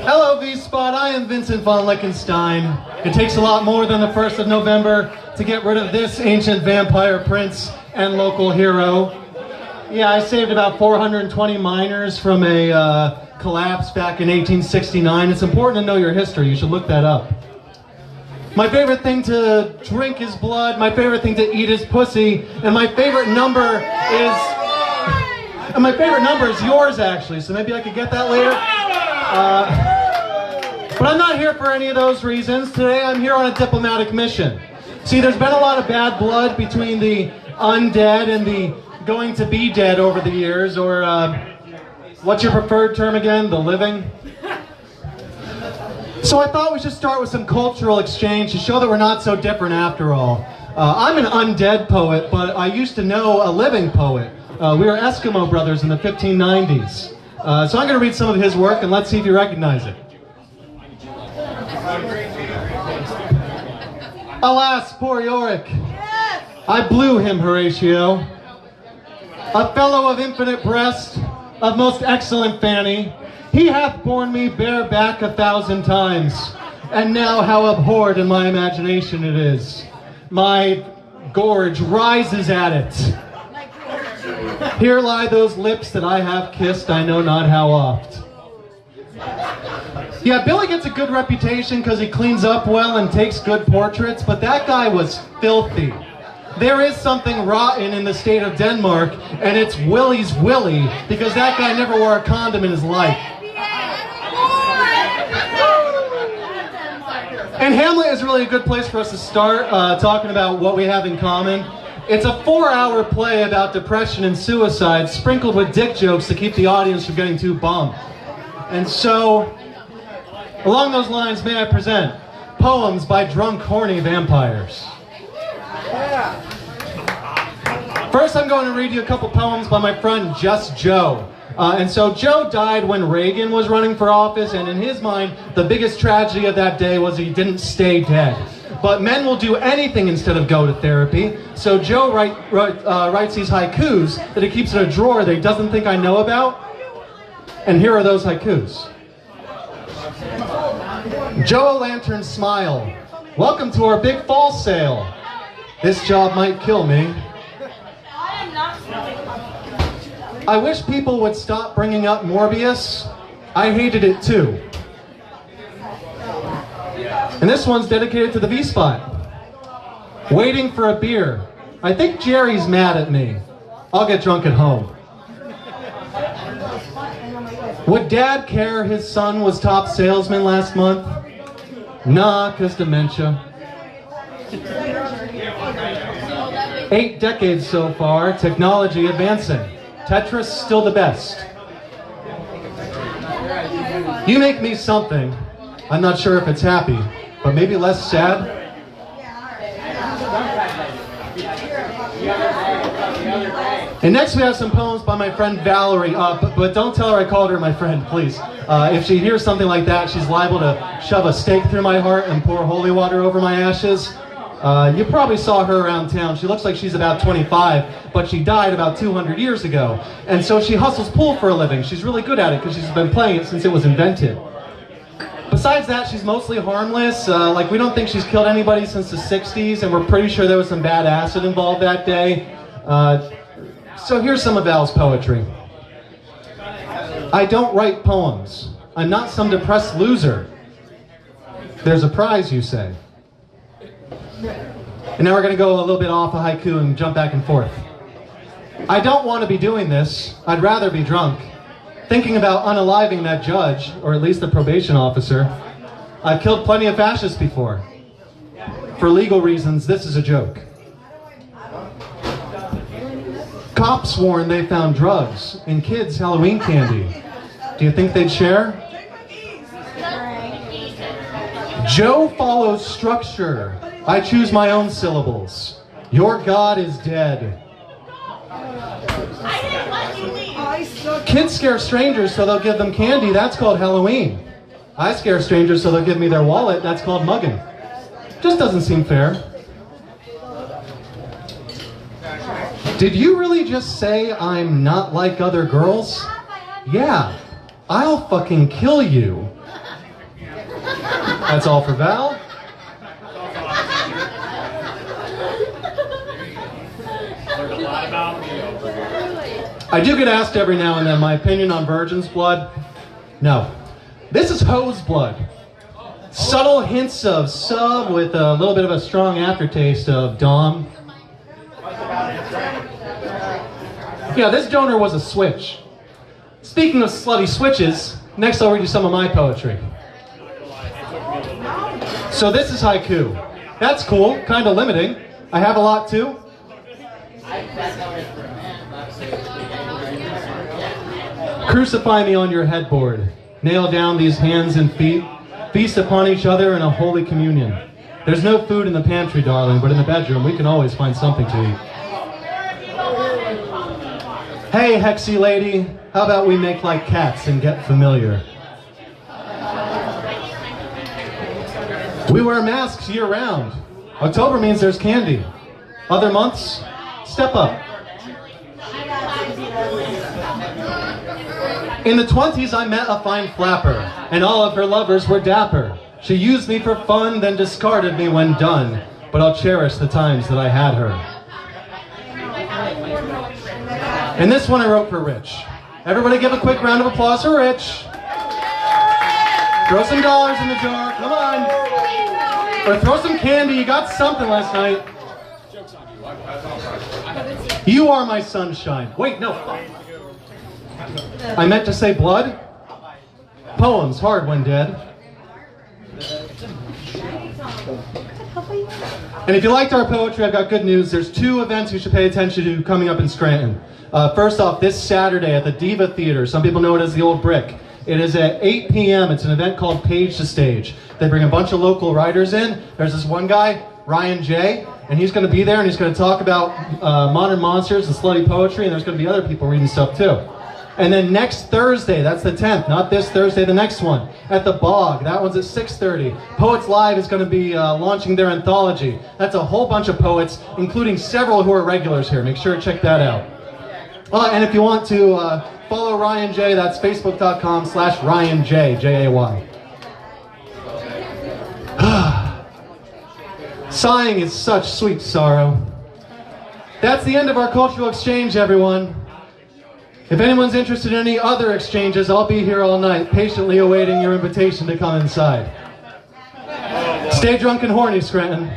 Hello, V-Spot. I am Vincent Von Lickenstein. It takes a lot more than the 1st of November to get rid of this ancient vampire prince and local hero. Yeah, I saved about 420 miners from a collapse back in 1869. It's important to know your history. You should look that up. My favorite thing to drink is blood. My favorite thing to eat is pussy. And my favorite number is yours, actually. So maybe I could get that later. But I'm not here for any of those reasons. Today I'm here on a diplomatic mission. See, there's been a lot of bad blood between the undead and the going to be dead over the years, or what's your preferred term again? The living? So I thought we should start with some cultural exchange to show that we're not so different after all. I'm an undead poet, but I used to know a living poet. We were Eskimo brothers in the 1590s. So I'm going to read some of his work and let's see if you recognize it. Alas, poor Yorick, I blew him, Horatio. A fellow of infinite breast, of most excellent fanny, he hath borne me bareback 1,000 times, and now how abhorred in my imagination it is. My gorge rises at it. Here lie those lips that I have kissed I know not how oft. Yeah, Billy gets a good reputation because he cleans up well and takes good portraits, but that guy was filthy. There is something rotten in the state of Denmark, and it's Willie's Willie, because that guy never wore a condom in his life. And Hamlet is really a good place for us to start talking about what we have in common. It's a 4-hour play about depression and suicide, sprinkled with dick jokes to keep the audience from getting too bummed. And so, along those lines, may I present Poems by Drunk, Horny Vampires. First, I'm going to read you a couple poems by my friend Just Joe. And so Joe died when Reagan was running for office, and in his mind, the biggest tragedy of that day was he didn't stay dead. But men will do anything instead of go to therapy. So Joe writes these haikus that he keeps in a drawer that he doesn't think I know about. And here are those haikus. Joe Lantern smile. Welcome to our big fall sale. This job might kill me. I wish people would stop bringing up Morbius. I hated it too. And this one's dedicated to the V-Spot. Waiting for a beer. I think Jerry's mad at me. I'll get drunk at home. Would Dad care his son was top salesman last month? Nah, 'cause dementia. 8 decades so far, technology advancing. Tetris still the best. You make me something. I'm not sure if it's happy, but maybe less sad. And next we have some poems by my friend Valerie, but don't tell her I called her my friend, please. If she hears something like that, she's liable to shove a stake through my heart and pour holy water over my ashes. You probably saw her around town. She looks like she's about 25, but she died about 200 years ago. And so she hustles pool for a living. She's really good at it because she's been playing it since it was invented. Besides that, she's mostly harmless. We don't think she's killed anybody since the 60s, and we're pretty sure there was some bad acid involved that day. So here's some of Val's poetry. I don't write poems. I'm not some depressed loser. There's a prize, you say. And now we're going to go a little bit off a haiku and jump back and forth. I don't want to be doing this. I'd rather be drunk. Thinking about unaliving that judge, or at least the probation officer. I've killed plenty of fascists before. For legal reasons, this is a joke. Cops warn they found drugs in kids' Halloween candy. Do you think they'd share? Joe follows structure. I choose my own syllables. Your God is dead. Kids scare strangers so they'll give them candy. That's called Halloween. I scare strangers so they'll give me their wallet. That's called mugging. Just doesn't seem fair. Did you really just say I'm not like other girls? Yeah. I'll fucking kill you. That's all for Val. I do get asked every now and then my opinion on virgin's blood. No. This is hose blood. Subtle hints of sub with a little bit of a strong aftertaste of dom. Yeah, this donor was a switch. Speaking of slutty switches, next I'll read you some of my poetry. So this is haiku. That's cool, kind of limiting. I have a lot too. Crucify me on your headboard. Nail down these hands and feet. Feast upon each other in a holy communion. There's no food in the pantry, darling, but in the bedroom we can always find something to eat. Hey, Hexy lady, how about we make like cats and get familiar? We wear masks year-round. October means there's candy. Other months, step up. In the 20s, I met a fine flapper, and all of her lovers were dapper. She used me for fun, then discarded me when done, but I'll cherish the times that I had her. And this one I wrote for Rich. Everybody give a quick round of applause for Rich. Throw some dollars in the jar, come on. Or throw some candy, you got something last night. You are my sunshine. Wait, no. I meant to say blood. Poems, hard when dead. And if you liked our poetry, I've got good news. There's 2 events you should pay attention to coming up in Scranton. First off, this Saturday at the Diva Theater. Some people know it as the Old Brick. It is at 8 p.m. It's an event called Page to Stage. They bring a bunch of local writers in. There's this one guy, Ryan J., and he's going to be there and he's going to talk about modern monsters and slutty poetry, and there's going to be other people reading stuff too. And then next Thursday, that's the 10th, not this Thursday, the next one, at the Bog. That one's at 6:30. Poets Live is going to be launching their anthology. That's a whole bunch of poets, including several who are regulars here. Make sure to check that out. And if you want to follow Ryan J, that's facebook.com/RyanJ, J-A-Y. Sighing is such sweet sorrow. That's the end of our cultural exchange, everyone. If anyone's interested in any other exchanges, I'll be here all night, patiently awaiting your invitation to come inside. Stay drunk and horny, Scranton.